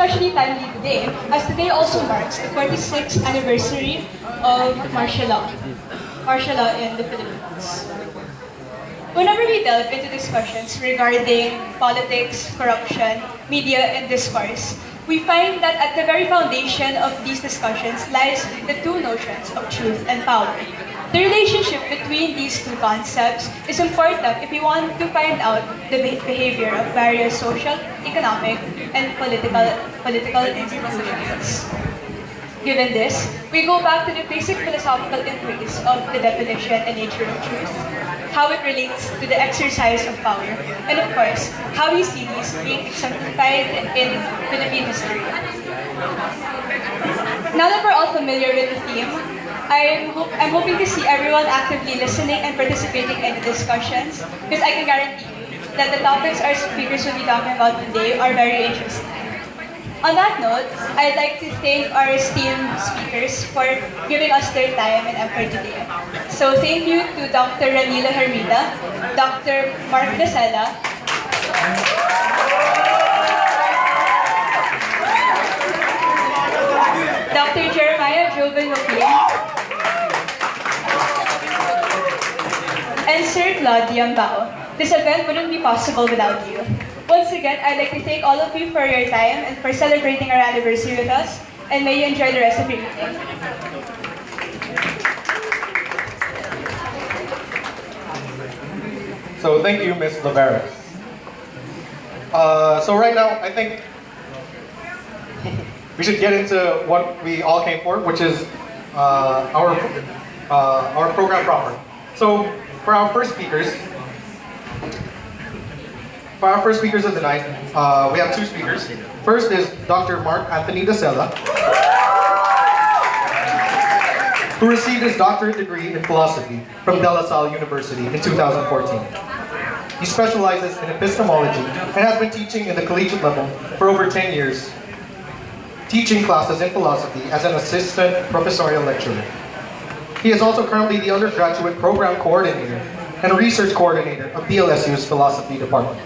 especially timely today, as today also marks the 46th anniversary of martial law in the Philippines. Whenever we delve into discussions regarding politics, corruption, media, and discourse, we find that at the very foundation of these discussions lies the two notions of truth and power. The relationship between these two concepts is important if we want to find out the behavior of various social, economic, and political institutions. Given this, we go back to the basic philosophical inquiries of the definition and nature of truth, how it relates to the exercise of power, and of course, how we see these being exemplified in Philippine history. Now that we're all familiar with the theme, I'm hoping to see everyone actively listening and participating in the discussions, because I can guarantee you that the topics our speakers will be talking about today are very interesting. On that note, I'd like to thank our esteemed speakers for giving us their time and effort today. So thank you to Dr. Ranila Hermida, Dr. Mark Dacela, Dr. Jeremiah Joven Joaquin, and Sir Claude Yambao. This event wouldn't be possible without you. Once again, I'd like to thank all of you for your time and for celebrating our anniversary with us, and may you enjoy the rest of your evening. So thank you, Ms. Lavera. So right now, I think we should get into what we all came for, which is our program proper. So for our first speakers of the night, we have two speakers. First is Dr. Mark Anthony Dacela, who received his doctorate degree in philosophy from De La Salle University in 2014. He specializes in epistemology and has been teaching in the collegiate level for over 10 years, teaching classes in philosophy as an assistant professorial lecturer. He is also currently the undergraduate program coordinator and research coordinator of DLSU's philosophy department.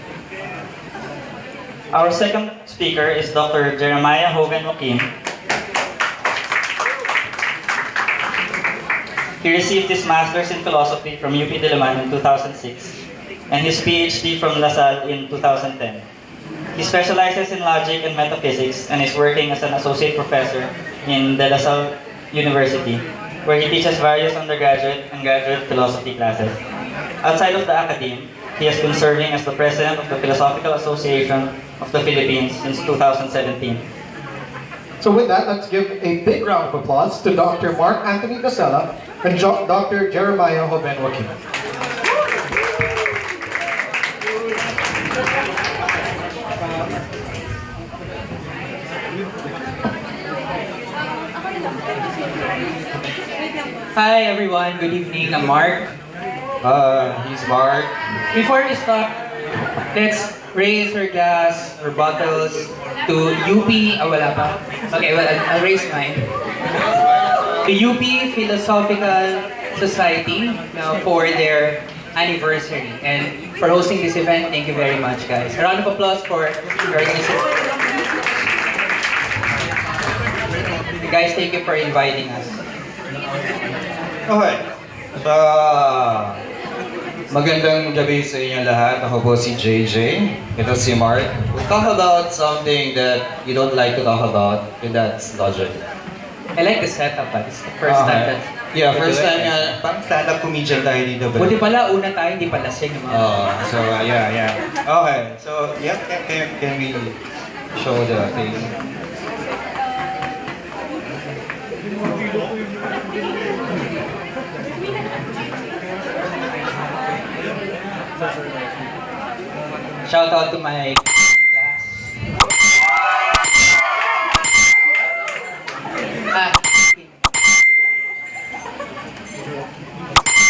Our second speaker is Dr. Jeremiah Joven Joaquin. He received his master's in philosophy from UP Diliman in 2006 and his PhD from La Salle in 2010. He specializes in logic and metaphysics and is working as an associate professor in De La Salle University, where he teaches various undergraduate and graduate philosophy classes. Outside of the academe, he has been serving as the president of the Philosophical Association of the Philippines since 2017. So with that, let's give a big round of applause to Dr. Mark Anthony Dacela and Dr. Jeremiah Joven Joaquin. Hi everyone, good evening. I'm Mark. He's Mark. Before we start, let's raise our glass or bottles to UP. Wala pa. Okay, well, I'll raise mine. The UP Philosophical Society for their anniversary and for hosting this event. Thank you very much, guys. A round of applause for the organization. Guys, thank you for inviting us. Okay. Magandang gabi sa inyo lahat. Ako po si JJ. Ito si Mark. We'll talk about something that you don't like to talk about, and that's logic. I like the setup, but it's the first time that... Yeah, first time nga, parang stand-up comedian tayo dito. Buti pala, una tayo, hindi pala sing. Yeah. Okay, so, yeah, can we show the thing? Shout out to my class.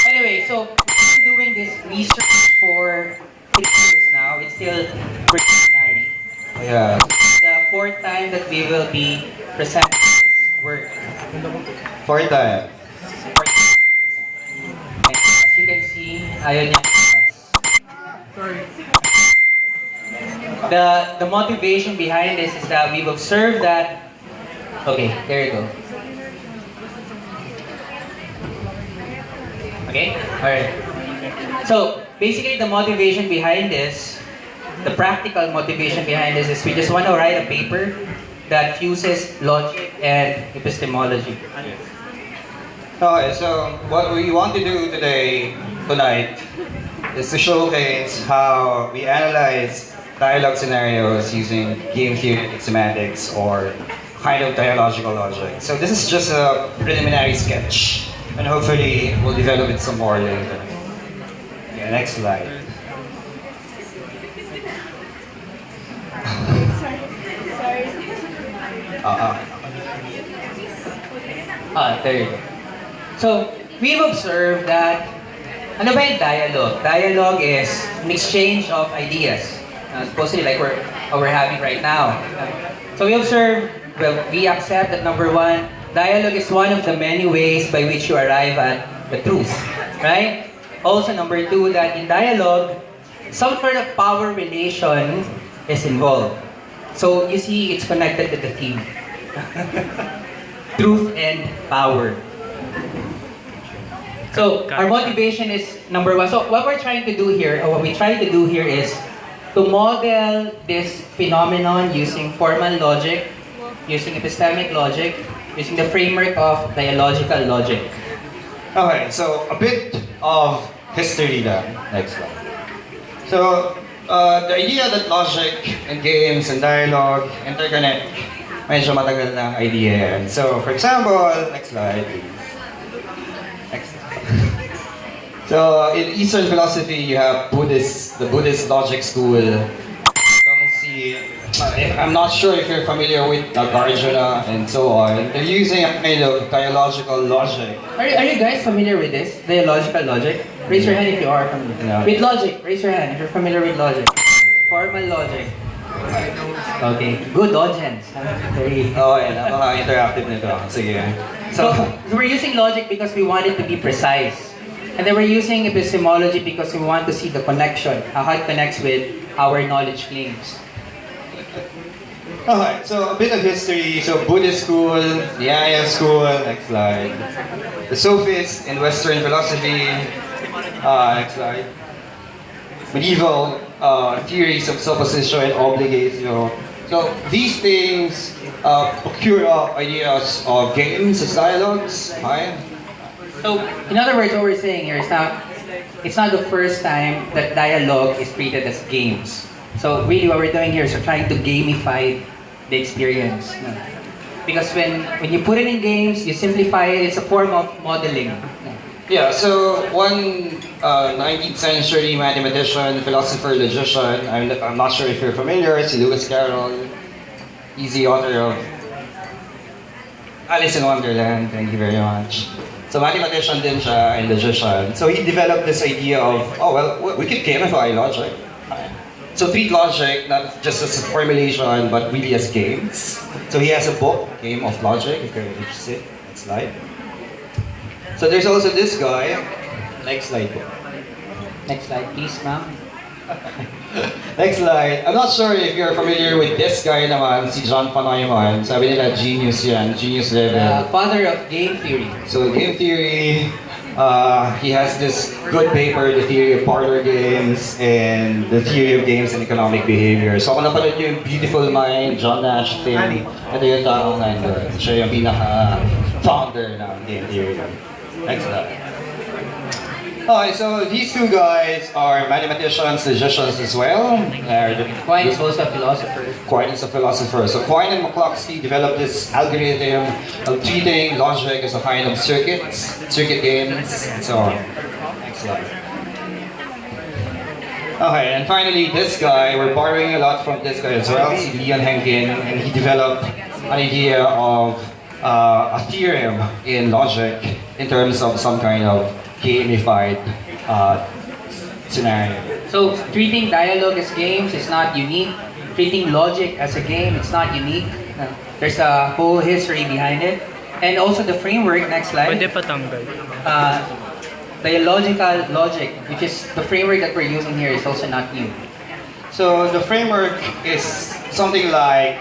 Anyway, so we've been doing this research for 6 years now. It's still preliminary. Yeah. The fourth time that we will be presenting this work. Fourth time. And as you can see, ayaw niya. Sorry. The motivation behind this is that we've observed that. Okay, there you go. Okay, all right. So basically, the motivation behind this, the practical motivation behind this, is we just want to write a paper that fuses logic and epistemology. Okay, so what we want to do tonight, is to showcase how we analyze dialogue scenarios using game theory semantics or kind of dialogical logic. So this is just a preliminary sketch, and hopefully we'll develop it some more later. Okay, next slide. There you go. So, we've observed that, ano ba yung dialogue? Dialogue is an exchange of ideas. Supposedly like we're having right now. So we observe, well, we accept that number one, dialogue is one of the many ways by which you arrive at the truth. Right? Also number two, that in dialogue, some sort of power relation is involved. So you see, it's connected to the theme. Truth and power. So our motivation is number one. So what we're trying to do here, or what we try to do here, is to model this phenomenon using formal logic, using epistemic logic, using the framework of dialogical logic. Okay, so a bit of history then. Next slide. So the idea that logic and games and dialogue interconnect, medyo matagal na idea yan. So for example, next slide please. Next. So in Eastern philosophy, you have the Buddhist logic school. Don't see, I'm not sure if you're familiar with Nagarjuna and so on. They're using a kind of dialogical logic. Are you guys familiar with this? Dialogical logic? Raise your hand if you are familiar. No. With logic, raise your hand if you're familiar with logic. Formal logic. Okay, good audience. Very... Oh, yeah, napaka-interactive nito. Sige. So we're using logic because we want it to be precise. And then we're using epistemology because we want to see the connection, how it connects with our knowledge claims. Okay, so a bit of history. So Buddhist school, Nyaya school, next slide. The sophists in Western philosophy, next slide. Medieval theories of supposition and obligation. So these things procure ideas of games as dialogues. Okay? So, in other words, what we're saying here is it's not the first time that dialogue is treated as games. So really what we're doing here is we're trying to gamify the experience. Because when you put it in games, you simplify it, it's a form of modeling. Yeah, so one 19th century mathematician, philosopher, logician, I'm not sure if you're familiar, si Lewis Carroll. He's the author of Alice in Wonderland, thank you very much. So mathematician din siya and logician. So he developed this idea of, oh well, we could gamify logic. So treat logic not just as a formulation, but really as games. So he has a book, Game of Logic, if you're interested. Next slide. So there's also this guy. Next slide. Next slide, please, ma'am. Next slide. I'm not sure if you're familiar with this guy naman, si John Neumann. Sabi nila genius yan, genius level. Father of game theory. So game theory, he has this good paper, the theory of parlor games and the theory of games and economic behavior. So kung napanood nyo yung Beautiful Mind, John Nash thing, ito yung taong nandun. Siya yung pinaka-founder ng game theory. Next slide. Okay, so these two guys are mathematicians, logicians as well. Quine is also a philosopher. Quine is a philosopher. So Quine and McCloskey developed this algorithm of treating logic as a kind of circuit games, and so on. Next slide. Okay, and finally this guy, we're borrowing a lot from this guy as well, si Leon Henkin, and he developed an idea of a theorem in logic in terms of some kind of gamified scenario. So, treating dialogue as games is not unique. Treating logic as a game, it's not unique. There's a whole history behind it. And also the framework, next slide. Pwede patanggal. Dialogical logic, which is the framework that we're using here, is also not new. So the framework is something like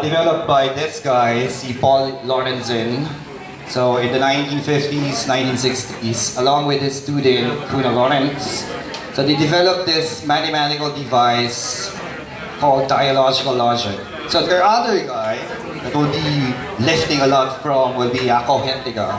developed by this guy, si Paul Lorenzen. So in the 1950s, 1960s, along with his student, Kuna Lawrence. So they developed this mathematical device called dialogical logic. So their other guy that will be lifting a lot from will be Jakob Hentiga.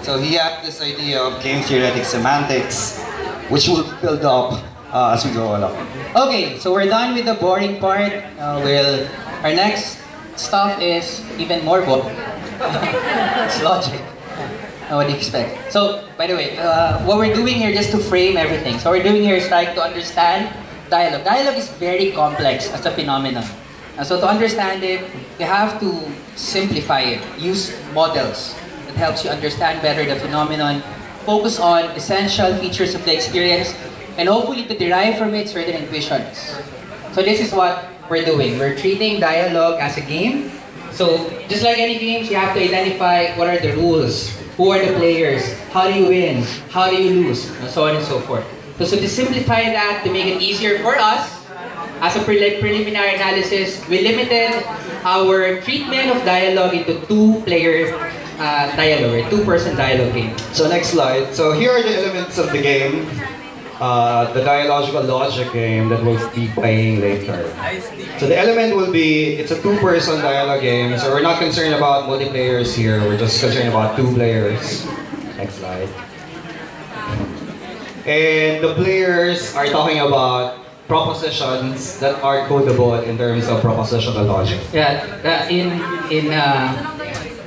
So he had this idea of game theoretic semantics, which will build up as we go along. Okay, so we're done with the boring part. Our next stuff is even more boring. It's logic. What do you expect? So, by the way, what we're doing here just to frame everything. So, what we're doing here is trying to understand dialogue. Dialogue is very complex as a phenomenon. So, to understand it, you have to simplify it. Use models that helps you understand better the phenomenon. Focus on essential features of the experience, and hopefully to derive from it certain intuitions. So, this is what we're doing. We're treating dialogue as a game. So, just like any games, you have to identify what are the rules, who are the players, how do you win, how do you lose, and so on and so forth. So to simplify that, to make it easier for us, as a preliminary analysis, we limited our treatment of dialogue into two-player dialogue, or two-person dialogue game. So next slide. So here are the elements of the game. The dialogical logic game that we'll be playing later. So the element will be, it's a two-person dialogue game, so we're not concerned about multiplayers here, we're just concerned about two players. Next slide. And the players are talking about propositions that are codable in terms of propositional logic. Yeah, in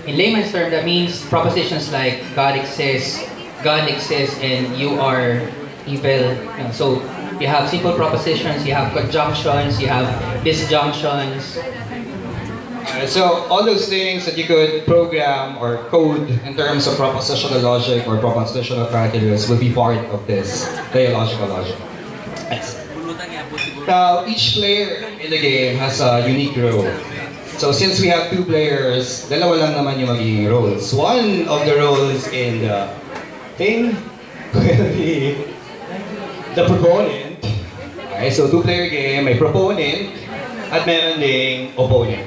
layman's term, that means propositions like God exists, and you are evil. So you have simple propositions, you have conjunctions, you have disjunctions. So all those things that you could program or code in terms of propositional logic or propositional calculus will be part of this dialogical logic. Now, each player in the game has a unique role. So since we have two players, dalawa lang naman yung magiging roles. One of the roles in the thing will be the proponent. Okay, so two-player game, may proponent at meron ding opponent.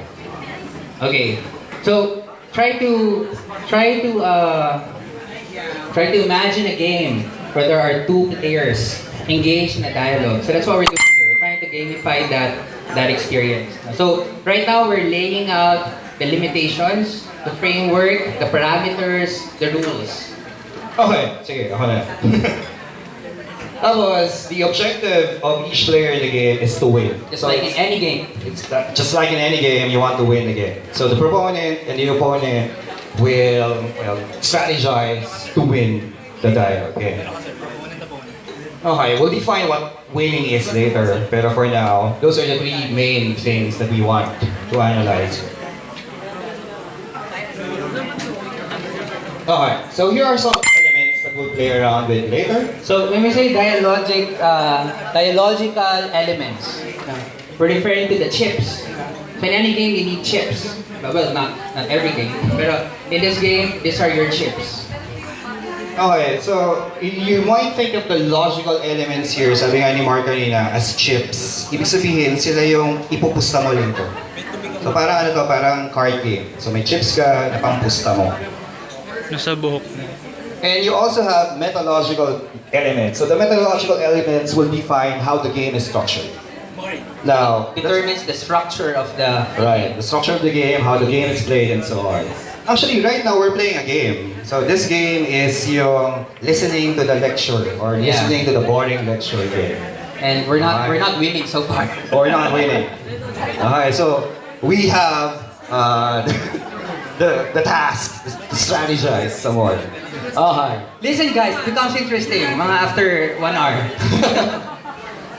Okay, so try to imagine a game where there are two players engaged in a dialogue. So that's what we're doing here. We're trying to gamify that experience. So right now we're laying out the limitations, the framework, the parameters, the rules. Okay, sige, ako na. Tapos, the objective of each player in the game is to win. Just like in any game. Just like in any game, you want to win the game. So the proponent and the opponent will strategize to win the dialogue game. Okay, we'll define what winning is later. Pero for now, those are the three main things that we want to analyze. Okay, so here are some elements that we'll play around with later. So when we say dialogical elements, we're referring to the chips. So in any game, you need chips. Well, not every game, but in this game, these are your chips. Okay, so you might think of the logical elements here, sabi nga ni Mark kanina, as chips. Ibig sabihin, sila yung ipupusta mo lang to. So parang ano to, parang card game. So may chips ka, napampusta mo. Nasa buhok. And you also have metalogical elements. So the metalogical elements will define how the game is structured. Now, Determines the structure of the right, the structure of the game, how the game is played, and so on. Actually, right now we're playing a game. So this game is yung listening to the lecture or listening to the boring lecture game. and we're not winning so far. Or not winning. Okay, so we have the task to strategize some more. Okay. Listen guys, it becomes interesting mga after 1 hour.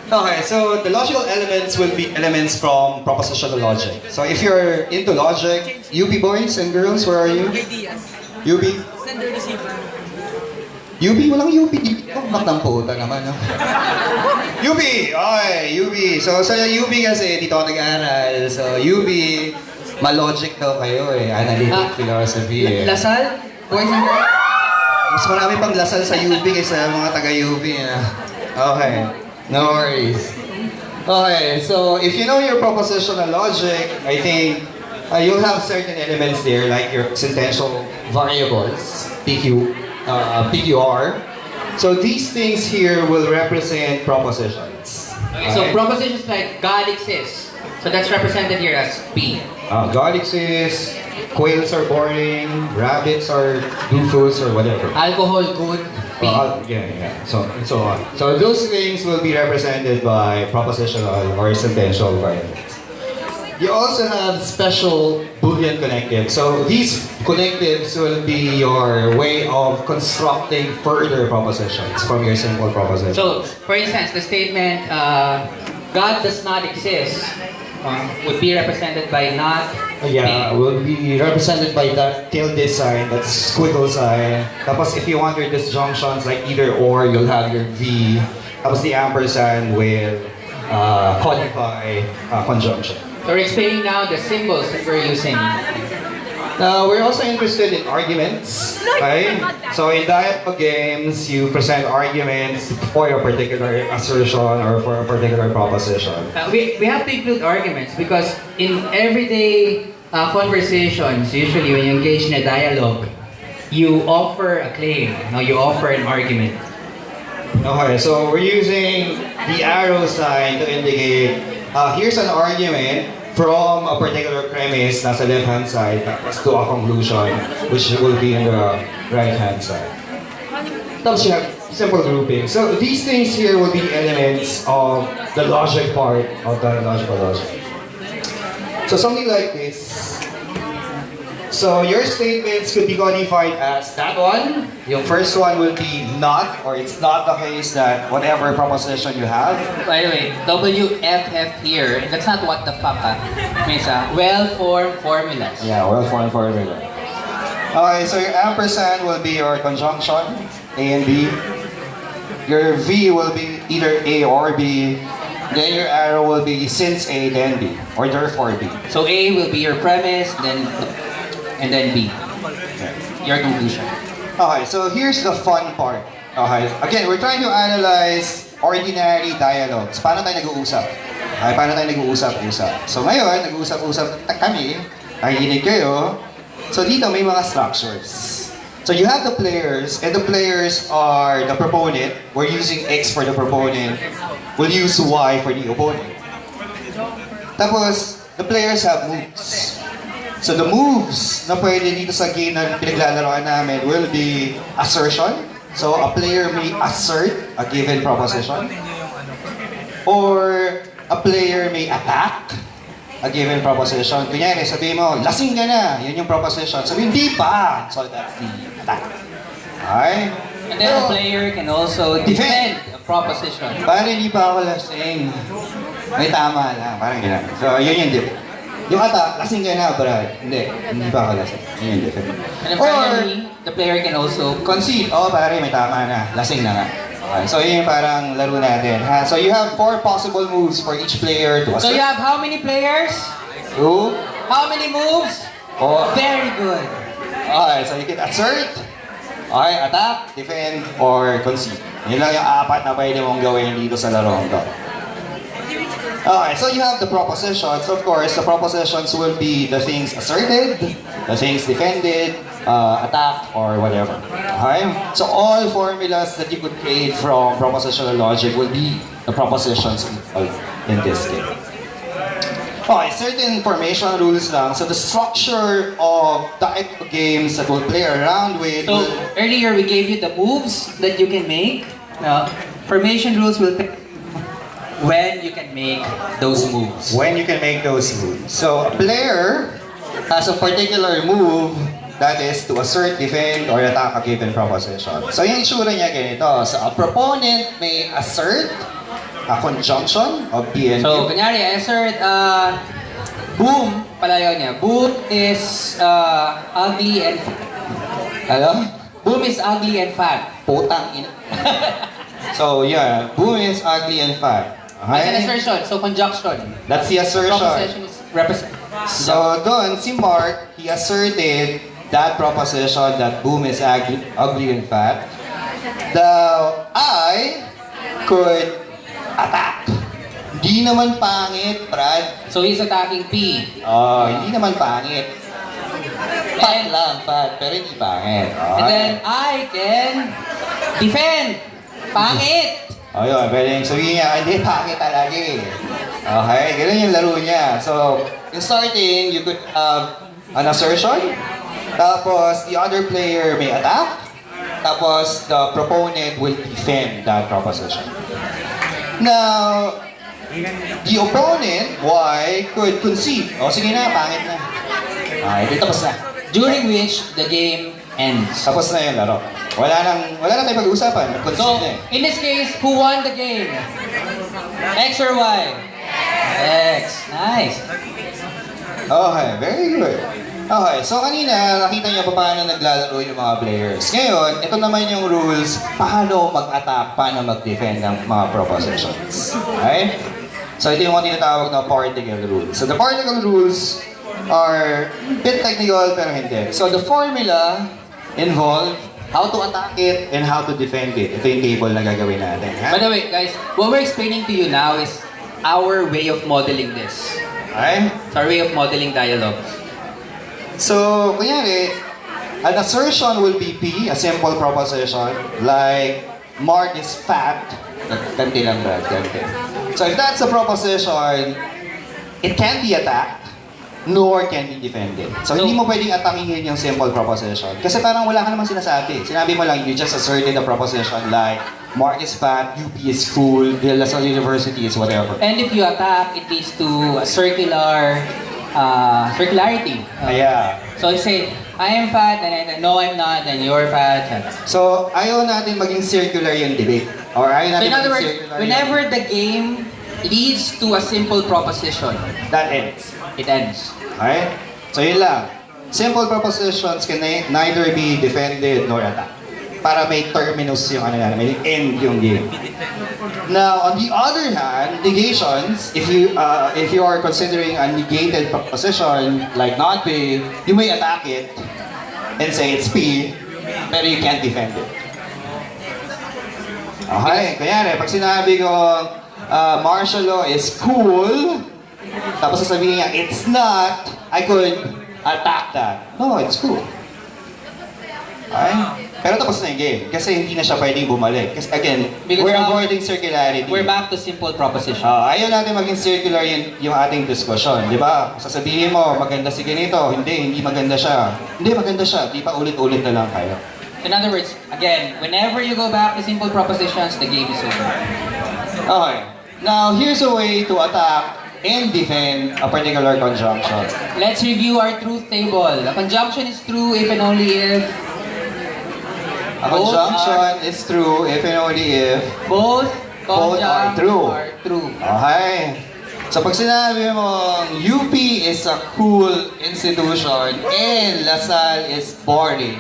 Okay, so the logical elements will be elements from propositional logic. So if you're into logic, UP boys and girls, where are you? UP? UP? Walang UP dito. Maknang puta naman, no? UP! Okay, UP. So sa UP kasi, dito ako nag-aaral. So UP, ma-logic daw kayo eh. Analytic philosophy eh. Lasal? Boys and girls? Mas marami pang lasal sa UP kaysa mga taga-UP. Okay, no worries. Okay, so if you know your propositional logic, I think you'll have certain elements there like your sentential variables, PQR. So these things here will represent propositions. Okay, so propositions like God exists. So that's represented here as P. God exists, quails are boring, rabbits are doofus or whatever. Alcohol, good, P. So and so on. So those things will be represented by propositional or sentential variables. You also have special Boolean connectives. So these connectives will be your way of constructing further propositions from your simple proposition. So, for instance, the statement, God does not exist, would be represented by not Yeah, being. will be represented by that tilde sign, that squiggle sign. Tapos if you want your disjunctions like either or, you'll have your V. Tapos the ampersand will codify conjunction. So we're explaining now the symbols that we're using. Now, we're also interested in arguments. Okay? So in dialogue games, you present arguments for a particular assertion or for a particular proposition. We have to include arguments because in everyday conversations, usually when you engage in a dialogue, you offer a claim, you offer an argument. Okay, so we're using the arrow sign to indicate here's an argument from a particular premise nasa left-hand side tapos to a conclusion which will be in the right-hand side. Tapos you have simple grouping. So these things here will be elements of the logic part of dialogical logic. So something like this. So your statements could be codified as that one. Yung first one will be not, or it's not the case that whatever proposition you have. By the way, WFF here, that's not what the fuck means well-formed formulas. Yeah, well-formed formula. Okay, so your ampersand will be your conjunction, A and B. Your V will be either A or B. Then your arrow will be since A, then B, or therefore B. So A will be your premise, and then B, your conclusion. Okay, so here's the fun part. Okay, again, we're trying to analyze ordinary dialogues. Paano tayo nag-uusap? Okay, paano tayo nag-uusap-usap? So ngayon, nag-uusap-usap kami, nakikinig kayo. So dito may mga structures. So you have the players, and the players are the proponent. We're using X for the proponent. We'll use Y for the opponent. Tapos, the players have moves. So the moves na pwede dito sa game na pinaglalaroan namin will be assertion. So a player may assert a given proposition. Or a player may attack a given proposition. Kunyari, sabihin mo, lasing ka na. Yun yung proposition. So hindi pa. So that's the attack. Okay? And then the player can also defend a proposition. Paano hindi pa ako lasing? May tama lang. Parang gano'n. So yun yung defend. Yung attack, lasing ka na, Brad. Hindi pa ako lasing. Yun yung defend. And then finally, the player can also Concede. Pare, may tama na. Lasing na nga. Okay, so yun yung parang laro natin. Ha? So you have 4 possible moves for each player to assert. So you have how many players? 2. How many moves? Very good. Okay, so you can assert, okay, attack, defend, or concede. Yun lang yung 4 na pwede mong gawin dito sa larong to. Okay, so you have the propositions. Of course, the propositions will be the things asserted, the things defended, attacked, or whatever. Okay? So all formulas that you could create from propositional logic will be the propositions in this game. Okay, certain formation rules lang. So the structure of type of games that we'll play around with So earlier we gave you the moves that you can make. Now, formation rules will tell when you can make those moves. when you can make those moves. So a player has a particular move that is to assert, defend, or attack a given proposition. So yung itsura niya ganito. So a proponent may assert a conjunction of B and So, Q. kunyari, I assert, boom, palayaw niya. Boom is ugly and fat. Hello? Boom is ugly and fat. Putang ina. So yeah, boom is ugly and fat. That's an Okay? assertion, so conjunction. That's the assertion. Proposition is represent. So doon, si Mark, he asserted that proposition that boom is ugly and fat. The I could attack. Hindi naman pangit, Brad. So he's attacking P. Oh, hindi naman pangit. Pat lang, pat, pero hindi pangit. And then I can defend. Pangit! Oh, yun, pwedeng sabihin niya, hindi, pangit talaga eh. Okay, ganun yung laro niya. So, in starting, you could have an assertion, tapos the other player may attack, tapos the proponent will defend that proposition. Now, the opponent, Y, could concede. O, sige na, pangit na. Okay, tapos na. During which the game ends. Tapos na yung laro. Wala na tayong pag-uusapan. So, Concede na eh. in this case, who won the game? X or Y? X. Nice. Okay, very good. Okay, so kanina nakita niyo pa paano naglalaro yung mga players. Ngayon, ito naman yung rules paano mag-attack, paano mag-defend ng mga propositions. Okay? So ito yung mga tinatawag na particle rules. So the particle rules are a bit technical pero hindi. So the formula involve how to attack it and how to defend it. Ito yung table na gagawin natin. By the way, guys, what we're explaining to you now is our way of modeling this. Okay? It's our way of modeling dialogue. So, kunyari, an assertion will be P, a simple proposition, like, Mark is fat. Ganti lang, Brad, ganti. So, if that's a proposition, it can be attacked, nor can be defended. So, hindi mo pwedeng atakihin yung simple proposition. Kasi parang wala ka naman sinasabi. Sinabi mo lang, you just asserted a proposition like, Mark is fat, UP is cool, De La Salle University is whatever. And if you attack, it leads to a circularity. Yeah. So you say, I am fat, and no, I'm not, and you're fat. So, ayaw natin maging circular yung debate. Or ayaw So natin in other maging words, circular whenever the game leads to a simple proposition, that ends. it ends. Okay? So yun lang. Simple propositions can neither be defended nor attacked. Para may terminus yung ano na, may end yung game. Now, on the other hand, negations, if you are considering a negated proposition like not P, you may attack it and say it's P, pero you can't defend it. Okay, kaya pag sinabi ko martial law is cool, tapos sasabihin niya, it's not, I could attack that. No, it's cool. Okay? Pero tapos na yung game. Kasi hindi na siya pwedeng bumalik. Kasi again, Because we're now, avoiding circularity. We're back to simple proposition. Ayaw natin maging circular yung ating diskusyon. Di ba? Sasabihin mo, maganda si ganito. Hindi maganda siya. Hindi, maganda siya. Di pa ulit-ulit na lang kayo. In other words, again, whenever you go back to simple propositions, the game is over. Okay. Now, here's a way to attack and defend a particular conjunction. Let's review our truth table. A conjunction is true if and only if A conjunction is true if and only if both are true. are true. Okay. So pag sinabi mo, UP is a cool institution and LaSalle is boring,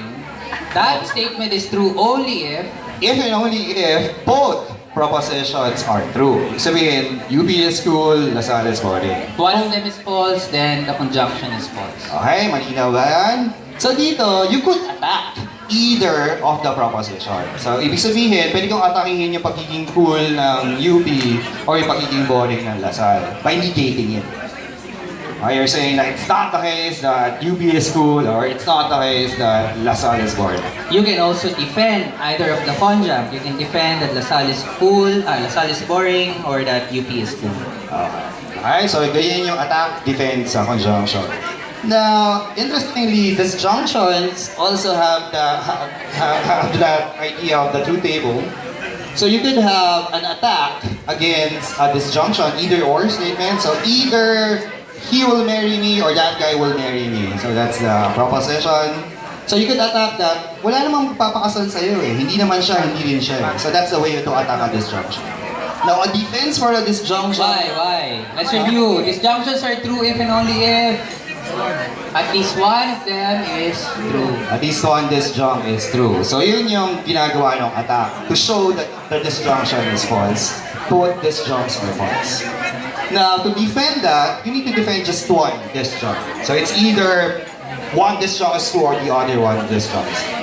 That statement is true only if and only if both propositions are true. Ibig sabihin, UP is cool, LaSalle is boring. one of them is false, then the conjunction is false. Okay, malinaw ba yan? So dito, you could attack either of the proposition. So, ibig sabihin, pwede kong atakihin yung pagiging cool ng UP or yung pagiging boring ng LaSalle by negating it. You're saying that it's not the case that UP is cool or it's not the case that LaSalle is boring. You can also defend either of the conjunct. You can defend that LaSalle is cool, LaSalle is boring, or that UP is cool. Okay, so ganyan yung attack, defense sa conjunction. Now, interestingly, disjunctions also have that idea of the truth table. So you could have an attack against a disjunction, either or statement. So either he will marry me or that guy will marry me. So that's the proposition. So you could attack that, wala namang papakasal sa'yo eh. Hindi naman siya, hindi rin siya. So that's the way to attack a disjunction. Now, a defense for a disjunction... Why? Let's review. Disjunctions are true if and only if at least one of them is true. At least one disjunct is true. So yun yung ginagawa ng attack. To show that the disjunction is false, both disjuncts are false. Now, to defend that, you need to defend just one disjunct. So it's either one disjunct is true or the other one disjunct is true.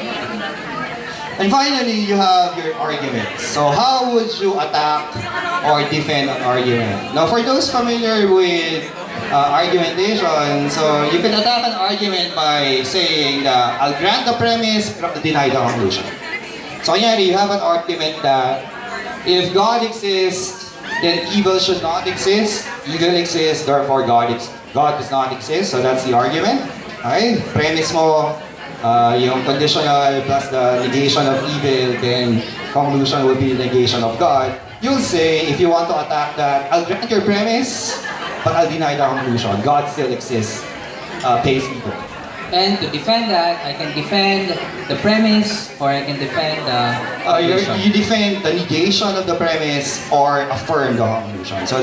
And finally, you have your arguments. So how would you attack or defend an argument? Now, for those familiar with argumentation, so you can attack an argument by saying that I'll grant the premise but I'll deny the conclusion. So kunyari, you have an argument that if God exists, then evil should not exist. Evil exists, therefore God does not exist. So that's the argument. Okay? Premise mo, yung conditional plus the negation of evil, then conclusion will be negation of God. You'll say, if you want to attack that, I'll grant your premise, but I'll deny the conclusion. God still exists, pays evil. And to defend that, I can defend the premise or I can defend the conclusion. You defend the negation of the premise or affirm the conclusion. So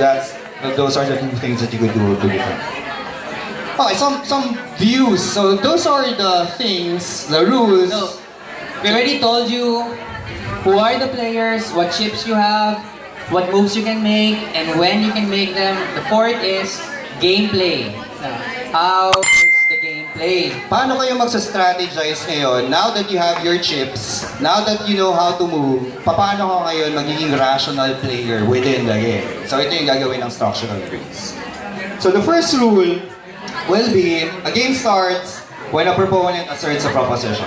those are the two things that you could do to defend. Okay, some views. So those are the things, the rules. So, we already told you who are the players, what chips you have, what moves you can make, and when you can make them. The fourth is gameplay. How is the gameplay? Paano kayo magsa-strategize ngayon now that you have your chips, now that you know how to move, paano ka ngayon magiging rational player within the game? So ito yung gagawin ng structural rules. So the first rule will be, a game starts when a proponent asserts a proposition.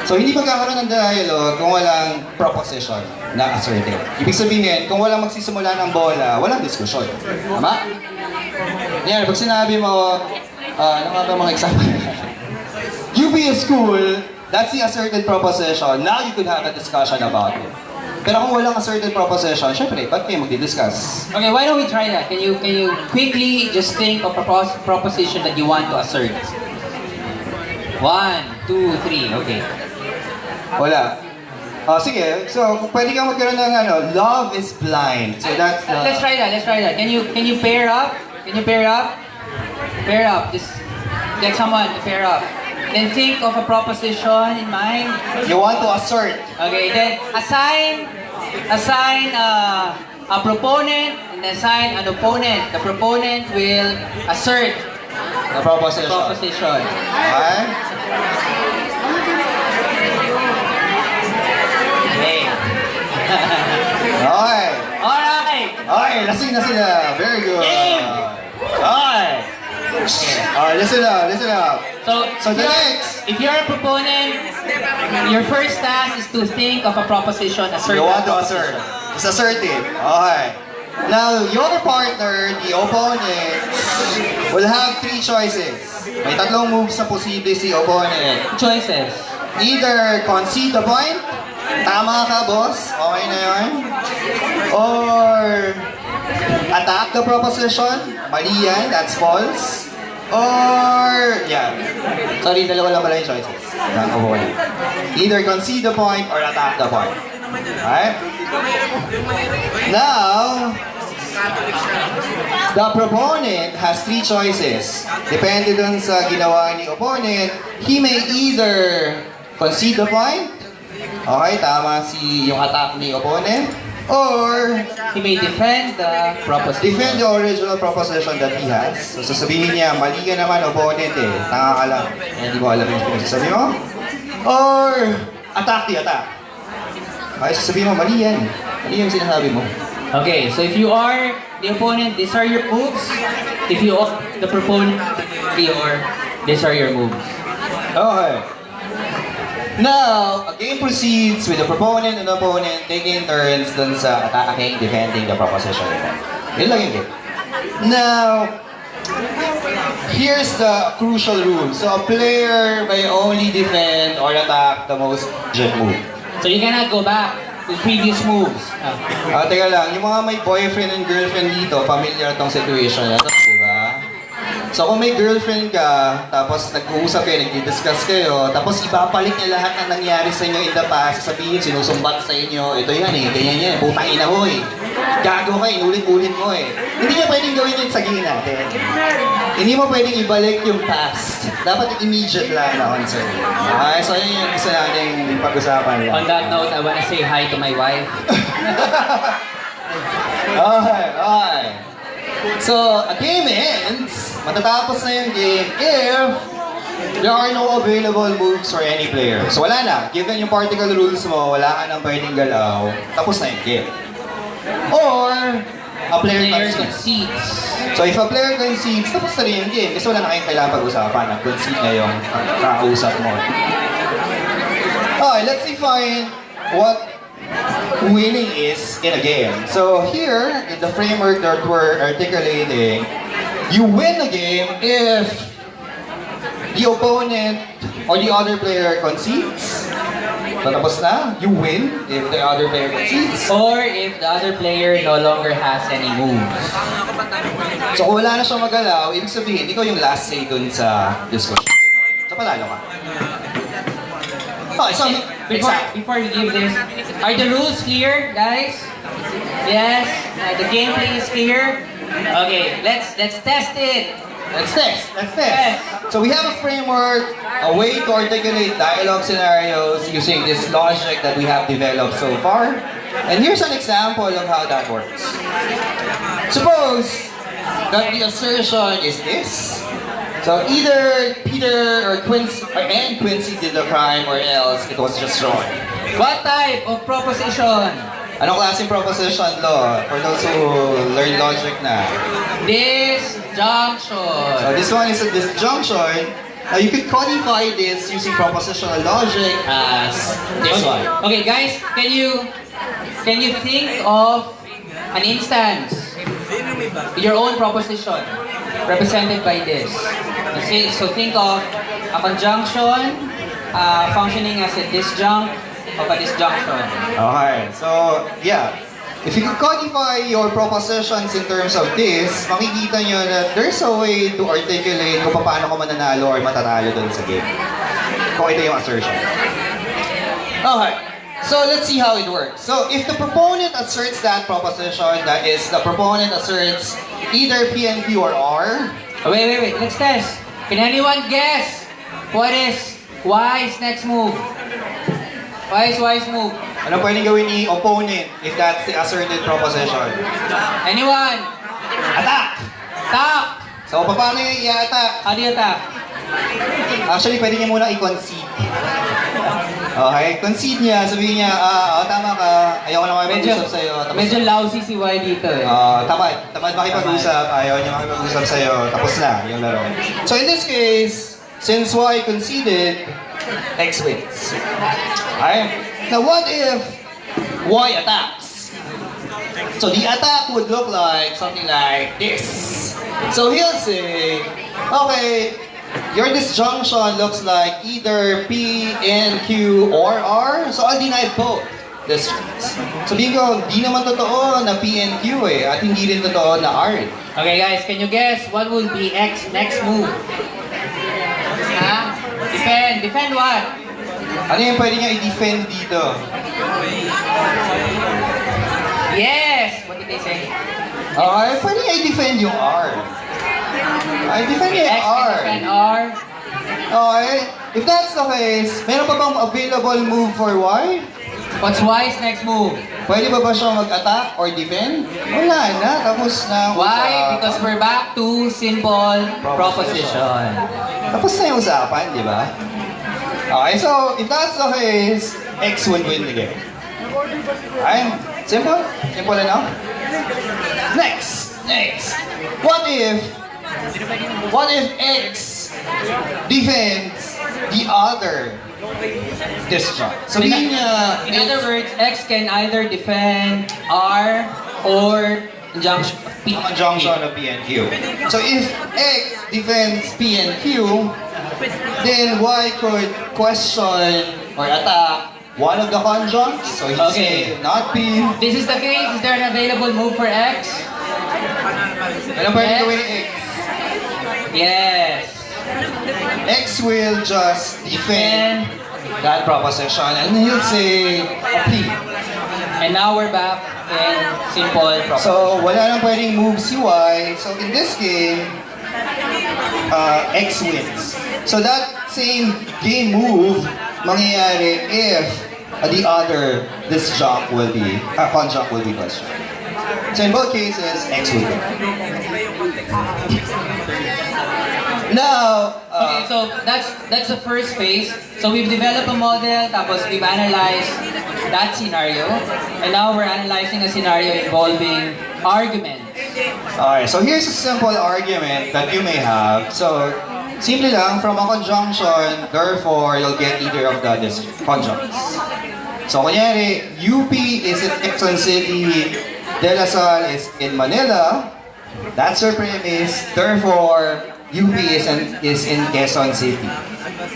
So hindi magkakaroon ng dialogue kung walang proposition na asserted. Ibig sabihin, kung walang magsisimula ng bola, walang diskusyon. Tama? Yan, pag sinabi mo, ano nga ba mga example? You be a school, that's the asserted proposition. Now you could have a discussion about it. Pero kung walang asserted proposition, syempre, ba't kayo magdi-discuss? Okay, why don't we try that? Can you quickly just think of a proposition that you want to assert? 1, 2, 3, okay. Wala. Sige, so pwede kang magkaroon ng love is blind. So that's Let's try that. Can you pair up? Pair up. Just get someone to pair up. Then think of a proposition in mind. You want to assert. Okay, then assign a proponent and assign an opponent. The proponent will assert The proposition. proposition. Okay? Okay. Okay. Alright. Okay, lasing na sila. Very good. Game. Okay. Listen up. So the next, If you're a proponent, your first task is to think of a proposition, assert you want that to assert. proposition. It's assertive. Okay. Now, your partner, the opponent, will have 3 choices. May 3 moves na posible si opponent. Choices. Either concede the point, tama ka boss, okay na yun. Or attack the proposition, mali yan, that's false. Or, yeah. Sorry, dalawa lang pala yung choices. Either concede the point or attack the point. Alright? Now, the proponent has 3 choices. Depende dun sa ginawa ni opponent, he may either concede the point, okay, tama yung attack ni opponent, or He may defend the proposition. defend the original proposition that he has. So sasabihin niya, mali ka naman opponent tanga ka lang. Hindi mo alam yung pinagsasabi mo. Or attack the attack. Okay, sasabihin mo, mali yan. Mali yung sinasabi mo. Okay, so if you are the opponent, these are your moves. If you are the proponent, these are your moves. Okay. Now, a game proceeds with the proponent and opponent taking turns dun sa attacking, defending the proposition. Yun lang yung game. Now, here's the crucial rule. So, a player may only defend or attack the most legit move. So you cannot go back to previous moves. Teka lang, yung mga may boyfriend and girlfriend dito, familiar tong situation na to, di ba? So kung may girlfriend ka, tapos nag-uusap kayo, nag-discuss kayo, tapos ibabalik niya lahat ng nangyari sa inyo in the past, sabihin, sinusumbat sa inyo, ito yan ganyan yan, putang ina mo gago ka, inulit-ulit mo Hindi niya pwedeng gawin yun sa gina natin. Hindi mo pwedeng ibalik yung past. Dapat immediate lang na concern. Okay, so yun yung gusto natin pag-usapan lang. On that note, I wanna say hi to my wife. Okay. So, a game ends, matatapos na yung game if there are no available moves for any player. So wala na. Given yung particle rules mo, wala ka nang pwedeng galaw, tapos na yung game. Or, a player concedes. So if a player concedes, tapos na rin yung game. Kasi wala na kayong kailangan pag-usapan. Nag-concede na yung kausap mo. Okay, let's define what winning is in a game. So here, in the framework that we're articulating, you win a game if the opponent or the other player concedes. So tapos na, you win if the other player concedes. Or if the other player no longer has any moves. So kung wala na siyang magalaw, ibig sabihin, ikaw yung last say dun sa discussion. So panalo ka. Oh, so, Before we give this, are the rules clear, guys? Yes, the gameplay is clear. Okay, let's test it. Let's test. So we have a framework, a way to articulate dialogue scenarios using this logic that we have developed so far. And here's an example of how that works. Suppose that the assertion is this. So either Peter or Quincy did the crime or else it was just wrong. What type of proposition? Anong klaseng proposition law? For those who learn logic na. Disjunction. So this one is a disjunction. Now you could codify this using propositional logic as this one. Okay, guys, can you think of an instance, your own proposition, represented by this? So think of a conjunction functioning as a disjunct of a disjunction. Okay, so yeah. If you could codify your propositions in terms of this, makikita nyo na there's a way to articulate kung paano ka mananalo or matatalo dun sa game. Kung ito yung assertion. Okay, so let's see how it works. So if the proponent asserts that proposition, that is, the proponent asserts either P and Q or R. Wait, let's test. Can anyone guess what is Y's next move? Y's move. Ano pwedeng gawin ni opponent if that's the asserted proposition? Anyone? Attack! Tap! So paano yung i-attack? How do you tap? Actually, pwede niya muna i-concede. Okay, concede niya, sabihin niya, tama ka, ayoko na makipag-usap sa'yo. Tapos, Medyo lousy si Y dito eh. tamad makipag-usap, ayaw niya makipag-usap sa'yo, tapos na yung laro. So in this case, since Y conceded, X wins. Okay? Now what if Y attacks? So the attack would look like something like this. So he'll say, okay, your disjunction looks like either P, N, Q, or R. So I'll deny both disjuncts. Sabihin ko, di naman totoo na P and Q eh, at hindi rin totoo na R eh. Okay guys, can you guess what would be X next move? Defend what? Ano yung pwede niya i-defend dito? Yes! What did they say? Okay, pwede niya i-defend yung R. Ay, defend niya yung X R. can defend R. Okay, if that's the case, meron pa bang available move for Y? What's Y's next move? Pwede ba siya mag-attack or defend? Wala na, tapos na. Why? Because we're back to simple proposition. Tapos na yung usapan, di ba? Okay, so if that's the case, X would win the game. Okay, simple? Simple enough? Next! What if X defends the other disjunct? So In other words, X can either defend R or conjunction of P. conjunction of P and Q. So if X defends P and Q, then Y could question or attack one of the conjuncts. So he say not P. This is the case. Is there an available move for X? Ano pwede gawin ni X? Yes. X will just defend that proposition and he'll say a P. And now we're back in simple proposition. So wala nang pwedeng move si Y. So in this game, X wins. So that same game move mangyayari if the other conjunct will be questioned. So in both cases, X will win. Now, Okay, so that's the first phase. So we've developed a model, tapos we've analyzed that scenario, and now we're analyzing a scenario involving arguments. okay, so here's a simple argument that you may have. So, simple lang, from a conjunction, therefore, you'll get either of the conjuncts. So, kunyari, UP is in Quezon City, De La Salle is in Manila. That's your premise. Therefore, UP is in Quezon City.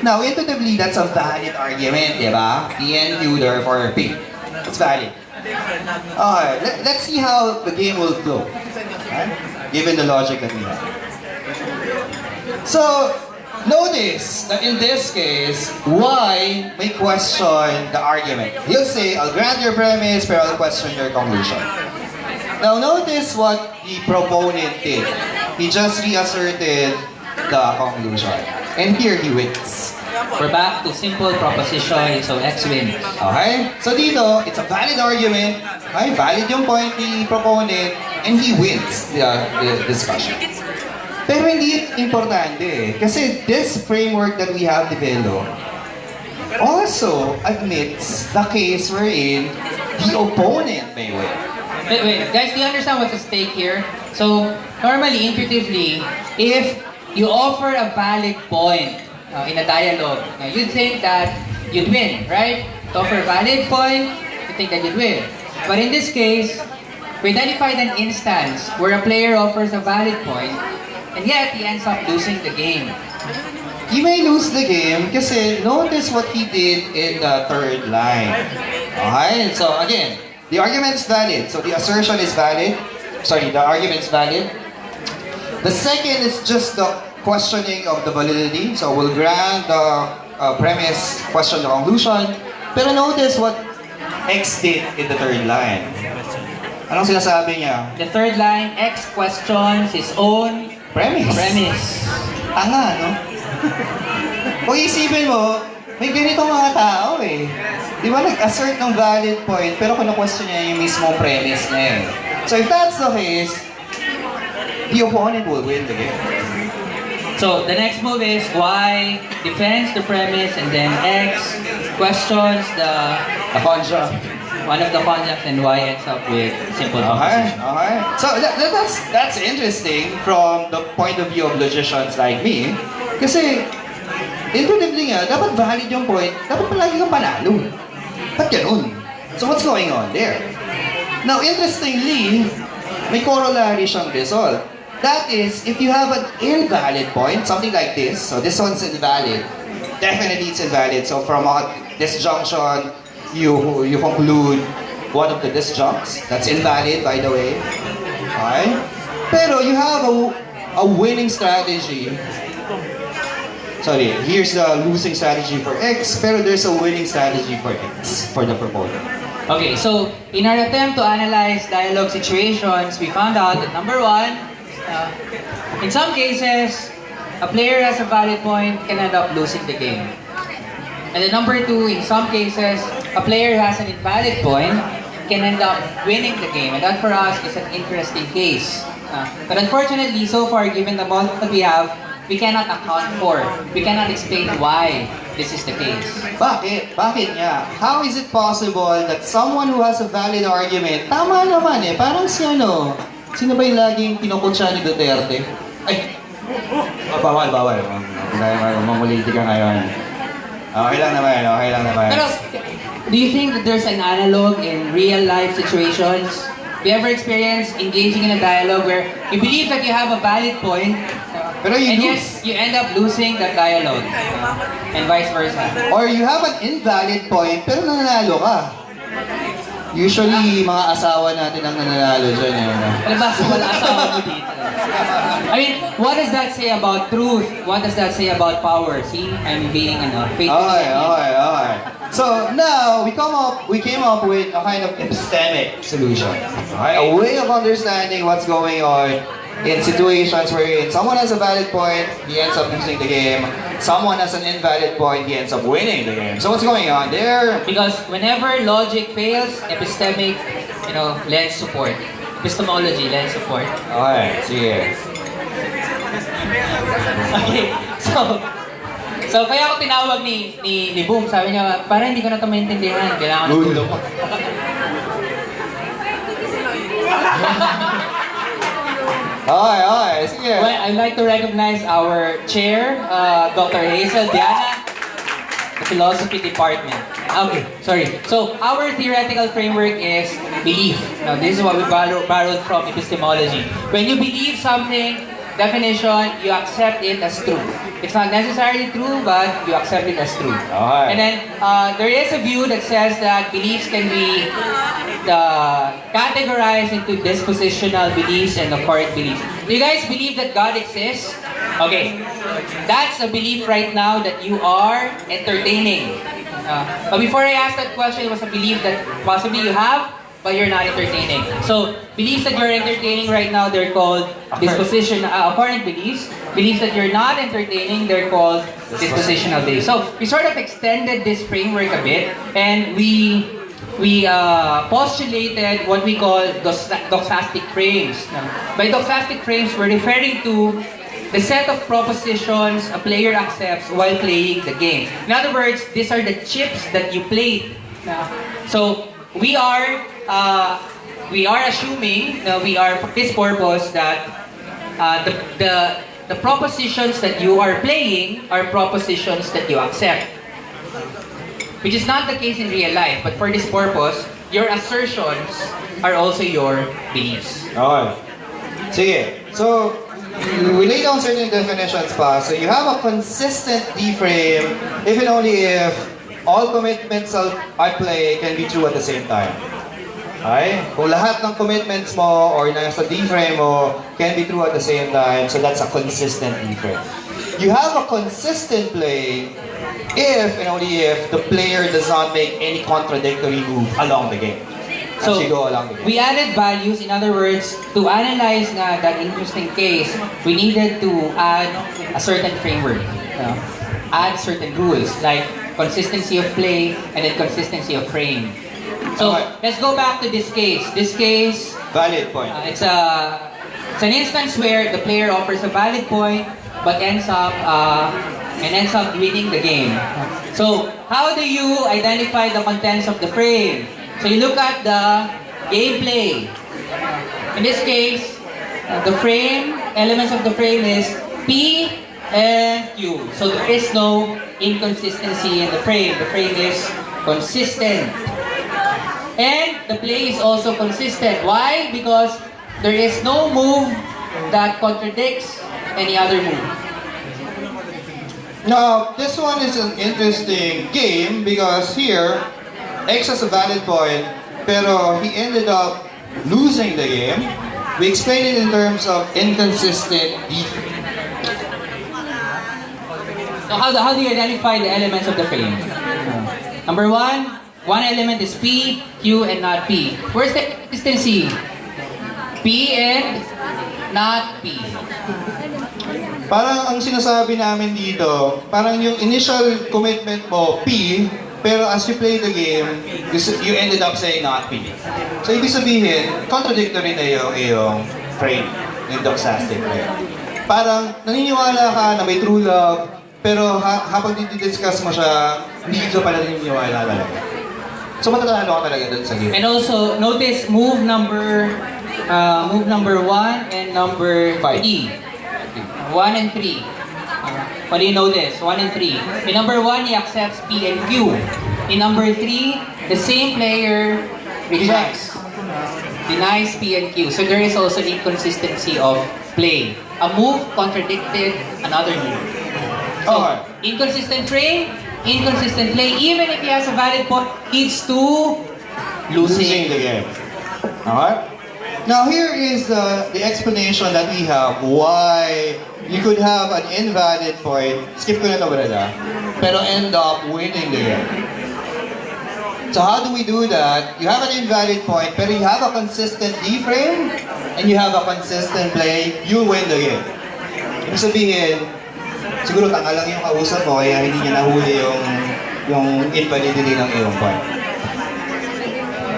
Now, intuitively, that's a valid argument, di ba? P and Q, therefore P. It's valid. Okay, let's see how the game will flow. Okay? Given the logic that we have. So, notice that in this case, Y may question the argument. He'll say, I'll grant your premise, but I'll question your conclusion. Now, notice what the proponent did. He just reasserted the conclusion. And here he wins. We're back to simple proposition, so X wins. Okay? So dito, it's a valid argument. Okay? Valid yung point ni proponent. And he wins the discussion. Pero hindi importante eh. Kasi this framework that we have developed also admits the case wherein the opponent may win. Wait, guys, do you understand what's at stake here? So, normally, intuitively, if you offer a valid point in a dialogue, you'd think that you'd win, right? To offer a valid point, you think that you'd win. But in this case, we identified an instance where a player offers a valid point, and yet he ends up losing the game. He may lose the game kasi notice what he did in the third line. Okay? So again, the argument is valid. So the assertion is valid. Sorry, the argument is valid. The second is just the questioning of the validity. So we'll grant the premise, question the conclusion. Pero notice what X did in the third line. Anong sinasabi niya? The third line, X questions his own Premise. Tanga, no? Kung isipin mo, may ganitong mga tao eh. Di ba nag-assert ng valid point, pero kung-question niya yung mismong premise niya eh. So if that's the case, the opponent will win the game. So the next move is Y defends the premise, and then X questions the one of the conjuncts, and Y ends up with simple Okay, proposition. okay. So that's interesting from the point of view of logicians like me. Kasi, intuitively nga, dapat valid yung point, dapat palagi kang panalo. Ba't ganun? So what's going on there? Now, interestingly, may corollary siyang result. That is, if you have an invalid point, something like this, so this one's invalid, definitely it's invalid. So from a disjunction, you conclude one of the disjuncts. That's invalid, by the way. Okay? Pero you have a winning strategy. Sorry, here's the losing strategy for X, pero there's a winning strategy for X, for the proponent. Okay, so in our attempt to analyze dialogue situations, we found out that number one, in some cases, a player has a valid point, can end up losing the game. And then number two, in some cases, a player has an invalid point, can end up winning the game. And that for us is an interesting case. But unfortunately, so far, given the model that we have, we cannot account for, we cannot explain why this is the case. Bakit? Bakit nga? How is it possible that someone who has a valid argument, tama naman eh, parang si ano, sino ba yung laging pinukutsya ni Duterte? Ay! Bawal. Mamuliti ka ngayon. Okay lang naman. Pero, do you think that there's an analog in real life situations? Have you ever experienced engaging in a dialogue where you believe that you have a valid point, Pero you and lose. yet you end up losing that dialogue, and vice versa? Or you have an invalid point, pero nananalo ka. Usually, mga asawa natin ang nananalo dyan. Ano ba, wala asawa mo dito? I mean, what does that say about truth? What does that say about power? See, I'm being faithful. Okay. So now we came up with a kind of epistemic solution. Okay? A way of understanding what's going on in situations where someone has a valid point, he ends up losing the game. Someone has an invalid point, he ends up winning the game. So what's going on there? Because whenever logic fails, epistemic, lends support. Epistemology lends support. Okay, sige. Okay, so kaya ako tinawag ni Boom, sabi niya, para hindi ko na ito maintindihan, kailangan ng tulong mo. Okay, sige. Well, I'd like to recognize our chair, Dr. Hazel Diana, the Philosophy Department. Okay, sorry. So, our theoretical framework is belief. Now, this is what we borrowed from epistemology. When you believe something, definition, you accept it as true. It's not necessarily true, but you accept it as true. Okay. And then, there is a view that says that beliefs can be categorized into dispositional beliefs and occurrent beliefs. Do you guys believe that God exists? Okay, that's a belief right now that you are entertaining. But before I asked that question, it was a belief that possibly you have, but you're not entertaining. So, beliefs that you're entertaining right now, they're called occurrent beliefs. Beliefs that you're not entertaining, they're called dispositional beliefs. So, we sort of extended this framework a bit, and we postulated what we call doxastic frames. By doxastic frames, we're referring to the set of propositions a player accepts while playing the game. In other words, these are the chips that you played. So, we are assuming, we are for this purpose that the propositions that you are playing are propositions that you accept. Which is not the case in real life, but for this purpose, your assertions are also your beliefs. Okay. Sige. So, we lay down certain definitions pa. So, you have a consistent D-frame if and only if all commitments I play can be true at the same time. Okay? Kung lahat ng commitments mo or nasa D-frame mo can be true at the same time, so that's a consistent D-frame. You have a consistent play if and only if the player does not make any contradictory move along the game. So, As you go along the game. we added values. In other words, to analyze that interesting case, we needed to add a certain framework. Add certain rules, like consistency of play and then consistency of frame. So, Okay. let's go back to this case. This case, Valid point. it's an instance where the player offers a valid point but ends up winning the game. So, how do you identify the contents of the frame? So, you look at the gameplay. In this case, the frame, elements of the frame is P and Q. So, there is no inconsistency in the frame. The frame is consistent. And the play is also consistent. Why? Because there is no move that contradicts any other move. Now, this one is an interesting game because here, X has a valid point, pero he ended up losing the game. We explain it in terms of inconsistent defense. So how do you identify the elements of the frame? Number one element is P, Q, and not P. Where's the consistency? P and not P. Parang ang sinasabi namin dito, parang yung initial commitment mo, P, pero as you play the game, you ended up saying not P. So, ibig sabihin, contradictory na yung frame, yung doxastic frame. Parang naniniwala ka na may true love, pero habang discuss mo siya, hindi ka pala naniniwala talaga. So, matatalo ka talaga dun sa game. And also, notice move number 1 and number 3. 1 and 3. What do you notice? 1 and 3. In number 1, he accepts P and Q. In number 3, the same player rejects, denies P and Q. So there is also inconsistency of play. A move contradicted another move. So, Okay. inconsistent frame, inconsistent play, even if he has a valid point, leads to Losing losing. the game. Okay? Now here is the explanation that we have why you could have an invalid point, skip ko na ito brada, pero end up winning the game. So how do we do that? You have an invalid point, pero you have a consistent D-frame, and you have a consistent play, you win the game. Ibig sabihin, siguro tanga lang yung kausap mo, kaya hindi niya nahuli yung invalidity ng iyong point.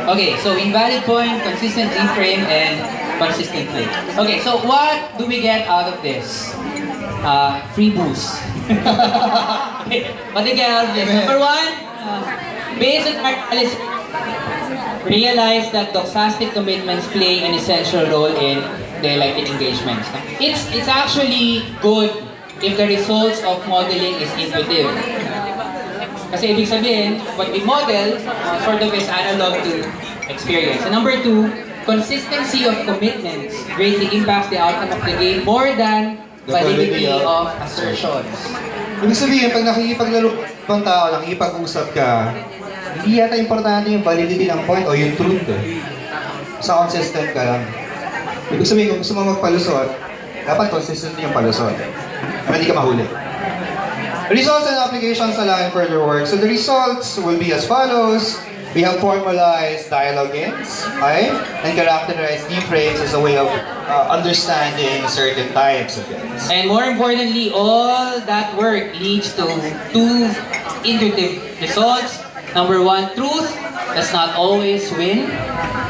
Okay, so invalid point, consistent D-frame, and consistently. Okay, so what do we get out of this? Free booze. Okay, what do we get out of this? Number one, based on our analysis, realize that doxastic commitments play an essential role in dialectic engagements. It's actually good if the results of modeling is intuitive. Kasi ibig sabihin, what we model sort of is analog to experience. And number two, consistency of commitments greatly impacts the outcome of the game more than validity of assertions. Ibig sabihin, pag nakikipaglaro ng tao, nakikipag-usap ka, hindi yata importante yung validity ng point o yung truth eh. Sa consistent ka lang. Ibig sabihin, kung gusto mo magpalusot, dapat consistent yung palusot. Para hindi ka mahuli. Results and applications na lang and further work. So the results will be as follows. We have formalized dialogue games, okay? And characterized deep frames as a way of understanding certain types of games. And more importantly, all that work leads to two intuitive results. Number one, truth does not always win.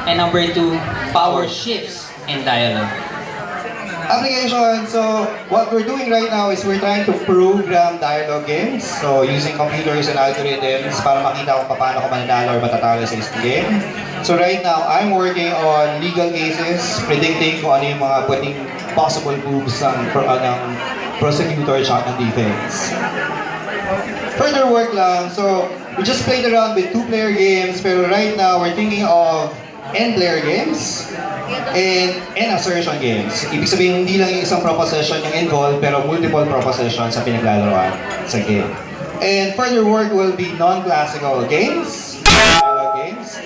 And number two, power shifts in dialogue. Application, so what we're doing right now is we're trying to program dialogue games. So using computers and algorithms para makita kung paano ko mananalo or matatalo sa isang game. So right now, I'm working on legal cases, predicting kung ano yung mga pwedeng possible moves ng prosecutor at ng defense. Further work lang, so we just played around with two-player games, pero right now we're thinking of n-player games and assertion games. Ibig sabihin, hindi lang yung isang proposition yung involved, pero multiple propositions sa pinaglalaroan sa game. And further work will be non-classical games, dialogue games.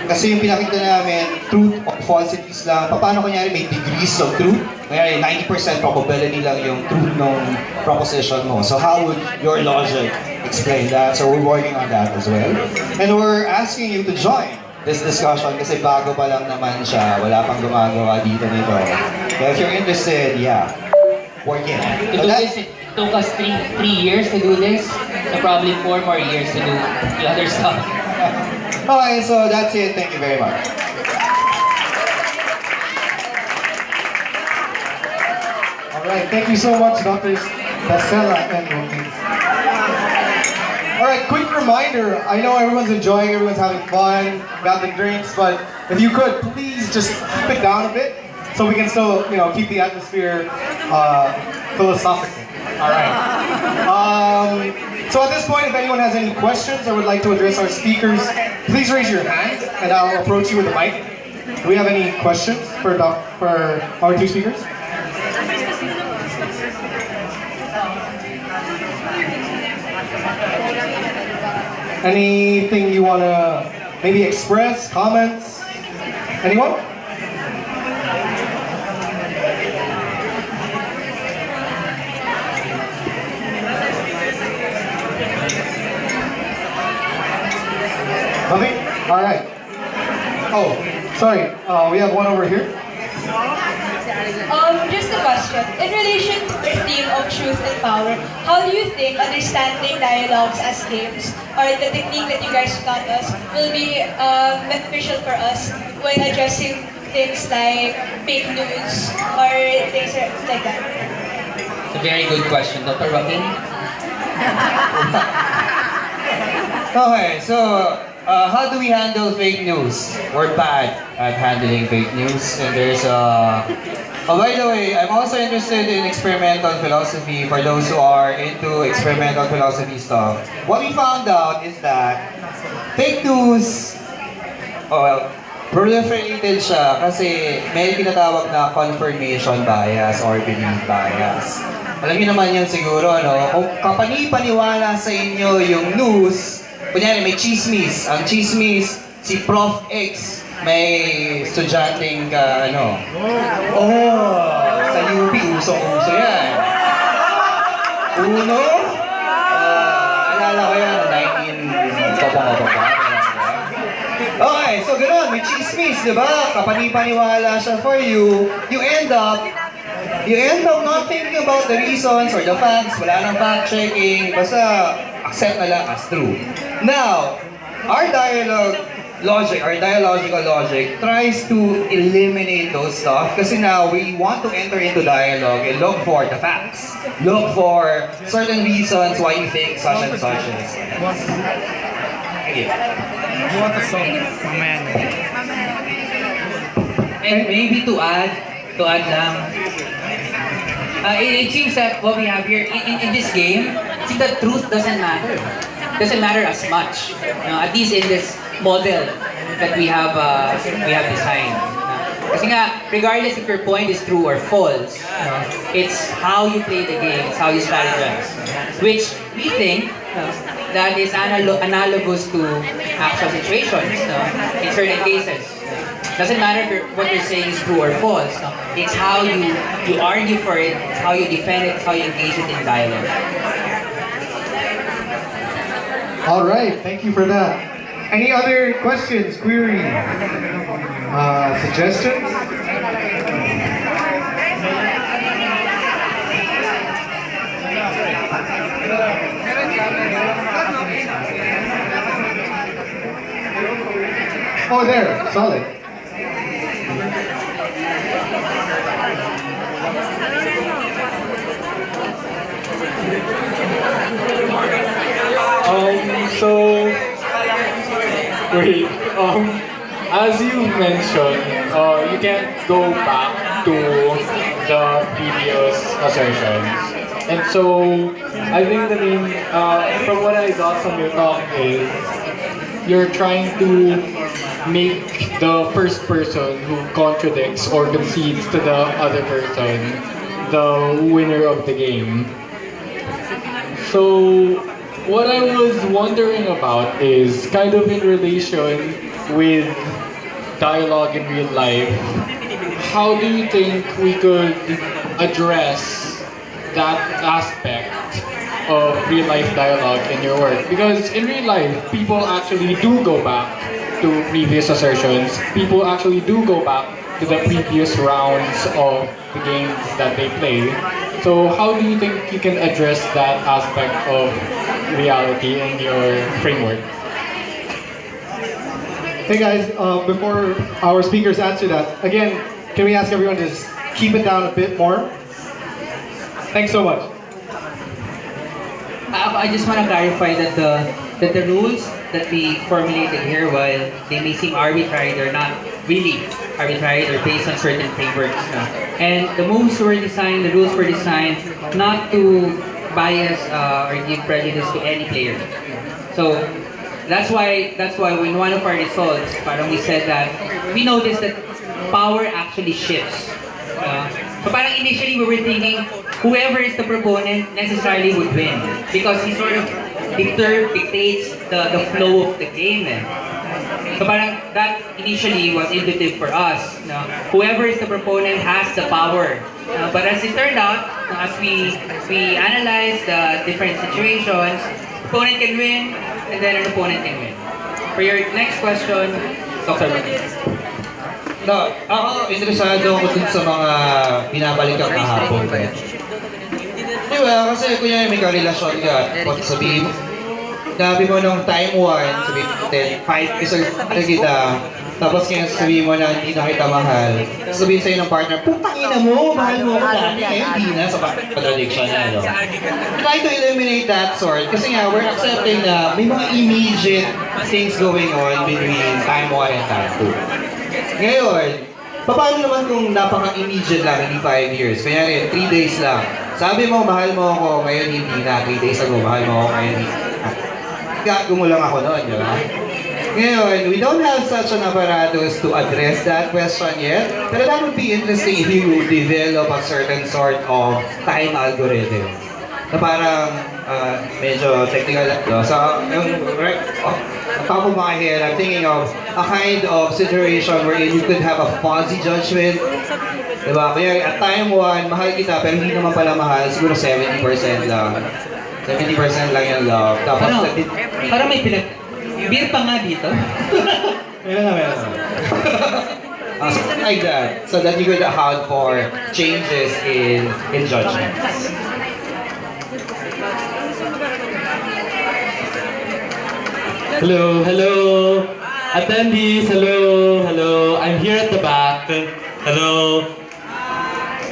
Kasi yung pinakita namin, truth or falsities lang. Paano kunyari may degrees of truth? Kunyari, 90% probability lang yung truth ng proposition mo. So how would your logic explain that? So we're working on that as well. And we're asking you to join this discussion kasi bago pa lang naman siya. Wala pang gumagawa dito nito. But if you're interested, yeah, work in. To do this, it took us three years to do this. So probably 4 more years to do the other stuff. Okay, so that's it. Thank you very much. Alright, thank you so much, Dr. Dacela and Rodriguez. Alright, quick reminder. I know everyone's enjoying, everyone's having fun, got the drinks, but if you could, please just keep it down a bit so we can still, keep the atmosphere philosophical. Alright. So at this point, if anyone has any questions or would like to address our speakers, please raise your hand and I'll approach you with the mic. Do we have any questions for our two speakers? Anything you want to maybe express, comments? Anyone? Nothing? All right. Oh, sorry. We have one over here. Just a question. In relation to the theme of truth and power, how do you think understanding dialogues as games, or the technique that you guys taught us, will be beneficial for us when addressing things like fake news or things like that? It's a very good question, Dr. Joaquin. Okay, so how do we handle fake news? We're bad at handling fake news, and there's oh, by the way, I'm also interested in experimental philosophy for those who are into experimental philosophy stuff. What we found out is that fake news, proliferated siya kasi may tinatawag na confirmation bias or belief bias. Alam niyo naman yan siguro, no? Kung kapani-paniwala sa inyo yung news, kunyari may chismis. Ang chismis, si Prof. X, may estudyanteng sa UP, usong-uso yan. Uno, alala ko yan, 19... Okay, so gano'n, may chismis, di ba? Kapani-paniwala siya for you. You end up not thinking about the reasons or the facts, wala nang fact-checking, basta accept na lang as true. Now, our dialogue logic, or dialogical logic, tries to eliminate those stuff kasi now we want to enter into dialogue and look for the facts. Look for certain reasons why you think such and such is. Thank you. And maybe to add lang, it seems that what we have here in this game, see, the truth doesn't matter. Doesn't matter as much. At least in this model that we have designed. Kasi nga, regardless if your point is true or false, it's how you play the game, it's how you strategize. Which we think that is analogous to actual situations in certain cases. Doesn't matter if what you're saying is true or false. It's how you argue for it, it's how you defend it, it's how you engage it in dialogue. All right, thank you for that. Any other questions, queries, suggestions? Oh, there, solid. So, wait, as you mentioned, you can't go back to the previous assertions. And so, I think the main, from what I got from your talk is, you're trying to make the first person who contradicts or concedes to the other person the winner of the game. So, what I was wondering about is kind of in relation with dialogue in real life. How do you think we could address that aspect of real life dialogue in your work? Because in real life, people actually do go back to previous assertions. People actually do go back to the previous rounds of the games that they play. So how do you think you can address that aspect of reality in your framework? Hey guys, before our speakers answer that, again, can we ask everyone to just keep it down a bit more? Thanks so much. I just want to clarify that the rules that we formulated here, while they may seem arbitrary, they're not really arbitrary. They're based on certain frameworks. And the moves were designed, the rules were designed not to bias or give prejudice to any player. So that's why when one of our results, parang we said that we noticed that power actually shifts. So parang initially we were thinking whoever is the proponent necessarily would win because he sort of dictates the flow of the game. So parang that initially was intuitive for us. Whoever is the proponent has the power. But as it turned out, as we analyzed the different situations, opponent can win and then an opponent can win. For your next question, Dr. Martinez. No, ako interesado ako dun sa mga binabalikan kahapon. Di ba? Kasi kunya may karelasyon ka. Kung sabihin mo, sabi mo nung time 1, sabihin mo 5 isang kita, tapos kaya sabihin mo na hindi na kita mahal. Sabihin sa'yo ng partner, putang ina mo, mahal mo ako dati, kaya hindi na sa contradiction na. No? Try to eliminate that sort. Kasi nga, we're accepting na may mga immediate things going on between time 1 and time 2. Ngayon, paano naman kung napaka-immediate lang, hindi 5 years? Kaya rin, 3 days lang. Sabi mo, mahal mo ako, ngayon hindi na. 3 days ago, mahal mo ako, ngayon hindi na. Gago mo lang ako noon, di ba? Ngayon, we don't have such an apparatus to address that question yet. Pero that would be interesting if you develop a certain sort of time algorithm. Na parang medyo technical. So, right, on top of my head, I'm thinking of a kind of situation where you could have a fuzzy judgment. Diba? Kaya at time 1, mahal kita pero hindi naman pala mahal, siguro 70% lang. 70% lang yung love. Tapos, parang may beer pa nga dito. meron. Something like that. So that you could account for changes in judgments. Hello. Attendees, hello, hello. I'm here at the back. Hello.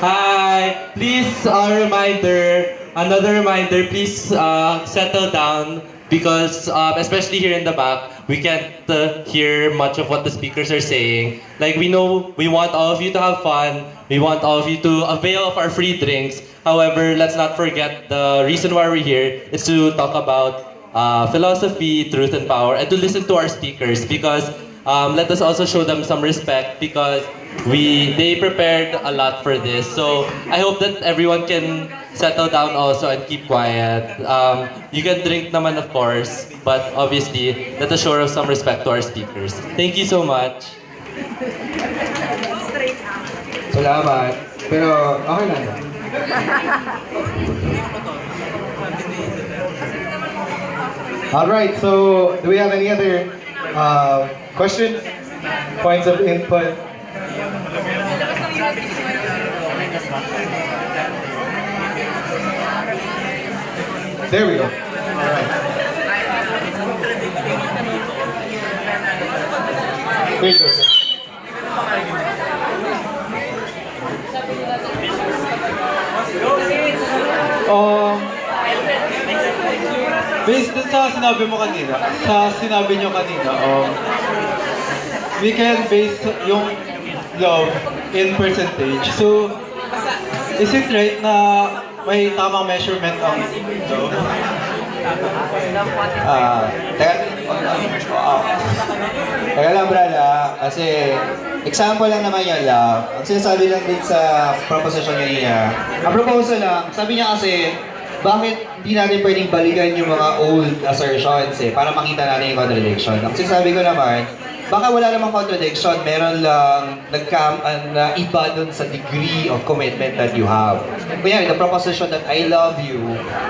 Hi. Please, another reminder, please settle down because especially here in the back, we can't hear much of what the speakers are saying. Like we know we want all of you to have fun. We want all of you to avail of our free drinks. However, let's not forget the reason why we're here is to talk about philosophy, truth, and power, and to listen to our speakers because let us also show them some respect because they prepared a lot for this. So I hope that everyone can settle down also and keep quiet. You can drink naman of course, but obviously let us show some respect to our speakers. Thank you so much. Salamat. Pero okay lang. All right, so do we have any other questions, points of input? There we go. All right. Here you go, sir. Based dun sa sinabi mo kanina, we can base yung love in percentage. So, is it right na may tamang measurement ang love? Teka lang, brada. Kasi, example lang naman yung love. Ang sinasabi lang din sa proposition niya, ang proposal lang, sabi niya kasi, bakit di natin pwedeng balikan yung mga old assertions para makita natin yung contradiction. Ang sinasabi ko naman, baka wala namang contradiction, meron lang na iba dun sa degree of commitment that you have. Kunyari, the proposition that I love you,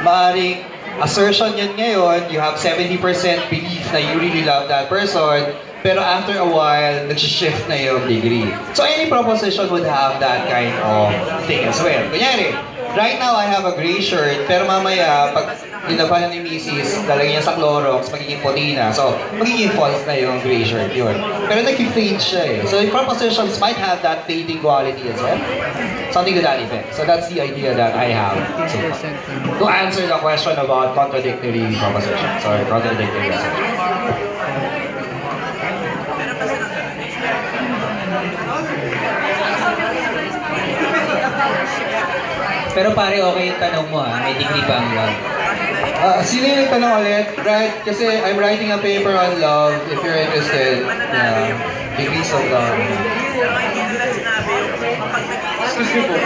maaaring assertion yun ngayon, you have 70% belief na you really love that person, pero after a while, nag-shift na yung degree. So any proposition would have that kind of thing as well. Kunyari, right now, I have a gray shirt, pero mamaya, pag dinabanan ni Mrs., lalagyan niya sa Clorox, magiging puti na. So, magiging false na yung gray shirt yun. Pero nag-fade siya eh. So, the propositions might have that fading quality as well. Something to that effect. So, that's the idea that I have. So, to answer the question about contradictory propositions or contradictory assertions. Pero pare, okay yung tanong mo may degree ba ang love? Sino yung tanong ulit? Right? Kasi I'm writing a paper on love, if you're interested. Yeah. Degrees of love. Excuse me po.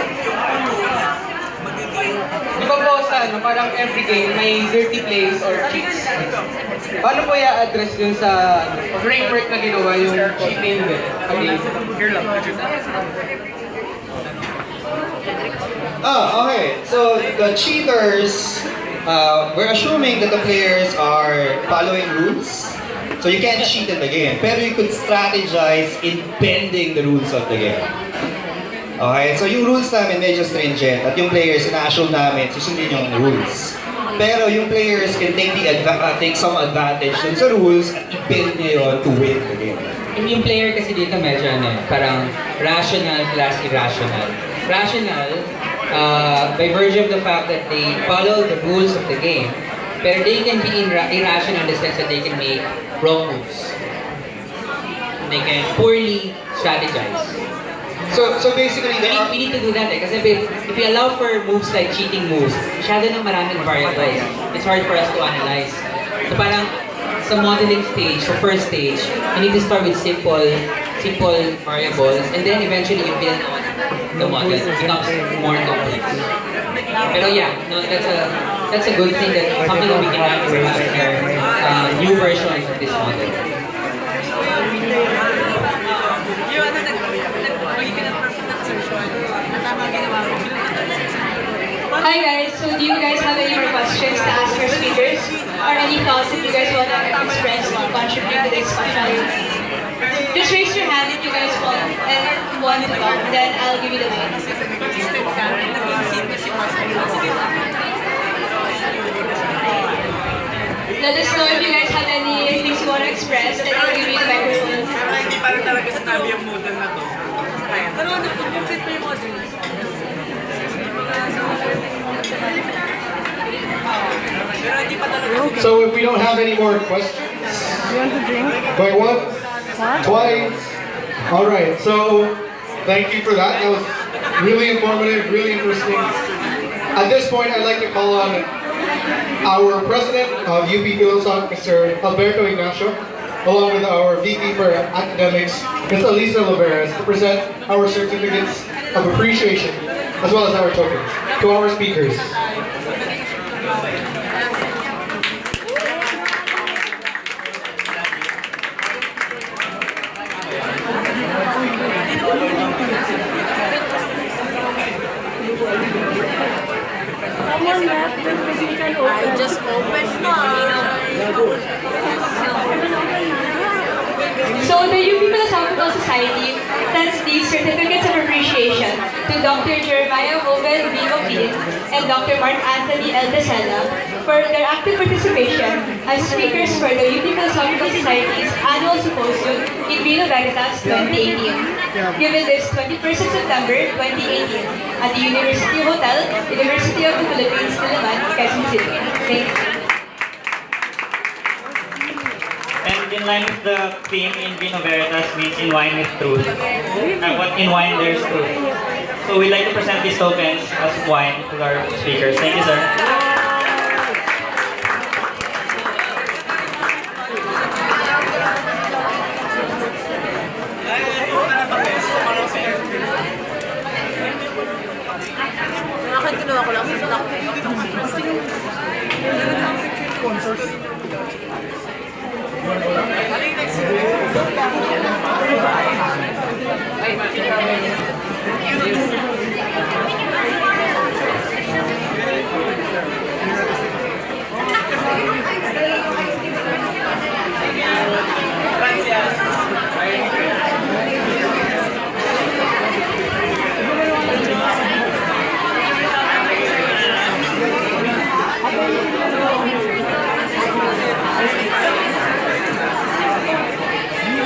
Di ba po parang every game may dirty plays or cheats? Paano po i-address yun sa framework na ginawa yung cheating? Okay. So the cheaters, we're assuming that the players are following rules. So you can't cheat in the game, pero you could strategize in bending the rules of the game. Okay, so yung rules namin medyo stringent at yung players ina-assume namin susundin yung rules. Pero yung players can take some advantage dun sa rules at i-bend niya yun to win the game. Yung player kasi dito medyo parang rational plus irrational. Rational, by virtue of the fact that they follow the rules of the game, pero they can be irrational in the sense that they can make wrong moves. They can poorly strategize. So basically, We need to do that kasi if we allow for moves like cheating moves, masyado ng maraming variables. It's hard for us to analyze. So parang sa modeling stage, sa first stage, you need to start with simple variables and then eventually you build on the model. It becomes more complex. Pero yeah, no, that's a good thing that something that we can add for new versions of this model. Hi guys, so do you guys have any more questions to ask our speakers? Or any thoughts that you guys want to express to contribute to the discussion? Just raise your hand if you guys want to talk, then I'll give you the mic. Let us know if you guys have any things you want to express, then I'll give you the microphone. So if we don't have any more questions, going once, twice. All right. So thank you for that. That was really informative, really interesting. At this point, I'd like to call on our president of UP PhilSoc, Mr. Alberto Ignacio, along with our VP for Academics, Ms. Alisa Loveras, to present our certificates of appreciation, as well as our tokens, to our speakers. I just opened mine. So the UP Philosophical Society sends these certificates of appreciation to Dr. Jeremiah Hoven, Vino and Dr. Mark Anthony Dacela for their active participation as speakers for the UP Philosophical Society's annual symposium in Vino Veritas 2018, given this 21st of September 2018 at the University Hotel, University of the Philippines, Diliman, Quezon City. Thank you. And in line with the theme in Vino Veritas means in wine with truth. And what in wine there's truth. So we'd like to present these tokens as wine to our speakers. Thank you, sir. Kinuha ko lang sa stock.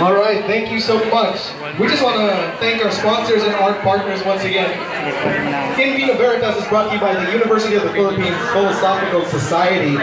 All right, thank you so much. We just want to thank our sponsors and our partners once again. In Vino Veritas is brought to you by the University of the Philippines Philosophical Society.